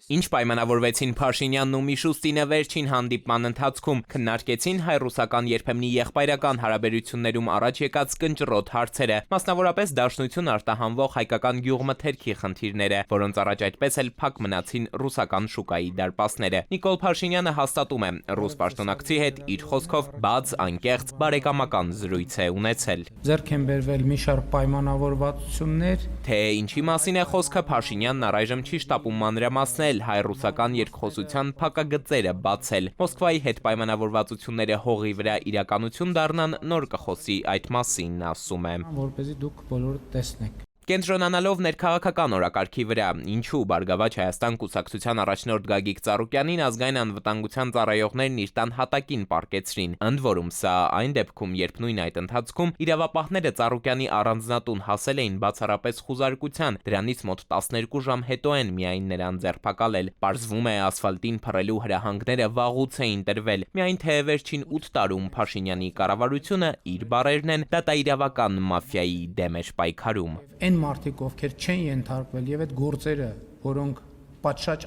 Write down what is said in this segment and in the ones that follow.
Ինչ պայմանավորվեցին Փաշինյանն ու Միշուստինը վերջին հանդիպման ընթացքում, քննարկեցին հայ-ռուսական երբեմնի եղբայրական հարաբերություններում առաջ եկած կնճռոտ հարցերը, մասնավորապես Դաշնություն արտահանվող հայկական գյուղմթերքի խնդիրները, որոնց առաջ այդպես էլ փակ մնացին ռուսական շուկայի դարպասները։ Նիկոլ Փաշինյանը հաստատում է, ռուս պաշտոնակցի հետ իր խոսքով բաց, անկեղծ, բարեկամական զրույց է ունեցել։ Ձեռք են բերվել մի շարք պայմանավորվածություններ, թե ինչի մասին է խոսքը, Փաշինյանն առայժմ չի շտապում մանրամասնել, հայ-ռուսական երկխոսության փակագծերը բացել։ Մոսկվայի հետ պայմանավորվածությունները հողի վրա իրականություն դառնան, նոր կխոսի այդ մասին, ասում է։ որպեսզի դուք բոլորը տեսնեք։ Կենտրոնանալով ներքաղաքական օրակարգի վրա, ինչու Բարգավաճ Հայաստան կուսակցության առաջնորդ Գագիկ Ծառուկյանին ազգային անվտանգության ծառայողներն իր տան հատակին պառկեցրին։ Ընդ որում, սա այն դեպքում, երբ նույն այդ ընթացքում իրավապահները Ծառուկյանի առանձնատուն հասել էին բացառապես խուզարկության, դրանից մոտ 12 ժամ հետո են միայն նրան ձերբակալել։ Պարզվում է, ասֆալտին փռելու հրահանգները վաղուց էին տրվել, միայն թե վերջին 8 տարում Փաշինյանի կառավարությունը, իր բառերն են, դատաիրավական մաֆիայի դեմ էր պայքարում։ Այն մարդիկ, ովքեր չեն ենթարկվել եւ այդ գործերը, որոնք պատշաճ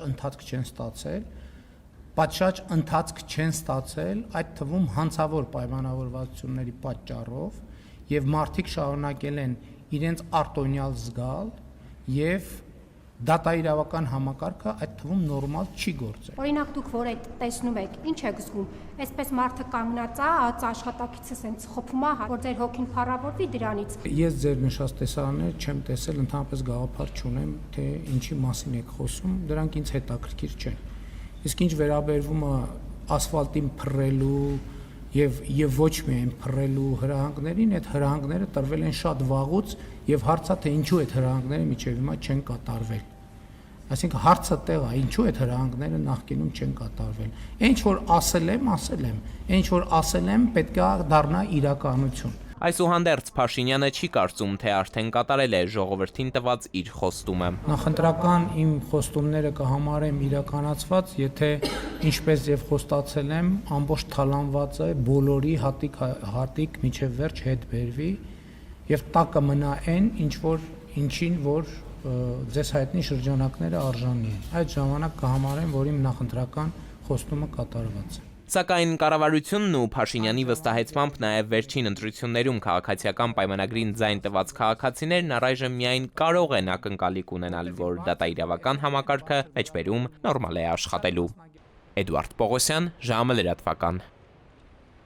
ընթացք չեն ստացել, այդ թվում հանցավոր պայմանավորվածությունների պատճառով եւ մարդիկ շարունակել են իրենց արտոնյալ զգալ եւ դատաիրավական համակարգը այդ թվում նորմալ չի գործել։ Օրինակ դուք որ այդ տեսնում եք, ինչ եք զգում։ Այսպես մարդը կանգնած է, աշխատակիցը սենց խփում է, որ ձեր հոգին փառավորվի դրանից։ Ես ձեր նշած տեսարանները չեմ տեսել, ընդհանրապես գաղափար չունեմ, թե ինչի մասին եք խոսում, դրանք ինձ հետաքրքիր չեն։ Իսկ ինչ վերաբերվում է ասֆալտին փռելու եւ ոչ միայն փռելու հրահանգներին, այդ հրահանգները տրվել են շատ վաղուց եւ հարցը թե ինչու այդ հրահանգները մինչեւ հիմա չեն կատարվել։ Այսինքն հարցը տեղ է, ինչու այդ հրահանգները նախկինում չեն կատարվել։ Ինչ որ ասել եմ, ինչ որ ասել եմ, պետք է դառնա իրականություն։ Այսուհանդերձ Փաշինյանը չի կարծում, թե արդեն կատարել է ժողովրդին տված իր խոստումը։ Նախընտրական իմ խոստումները կհամարեմ իրականացված, եթե ինչպես եւ խոստացել եմ, ամբողջ թալանվածը բոլորի հատիկ միջև վերջ հետ բերվի եւ տակը մնա ինչին որ ձեզ հայտնի շրջանակները արժանի են։ Այդ ժամանակ կհամարեմ, որ իմ նախընտրական խոստումը կատարված է։ Սակայն կառավարությունն ու Փաշինյանի վստահեցմամբ նաև վերջին ընտրություններում քաղաքացիական պայմանագրին ձայն տված քաղաքացիներն առայժմ միայն կարող են ակնկալիք ունենալ, որ դատաիրավական համակարգը մեջբերում նորմալ է աշխատելու։ Էդուարդ Պողոսյան, ժամը լրատվական։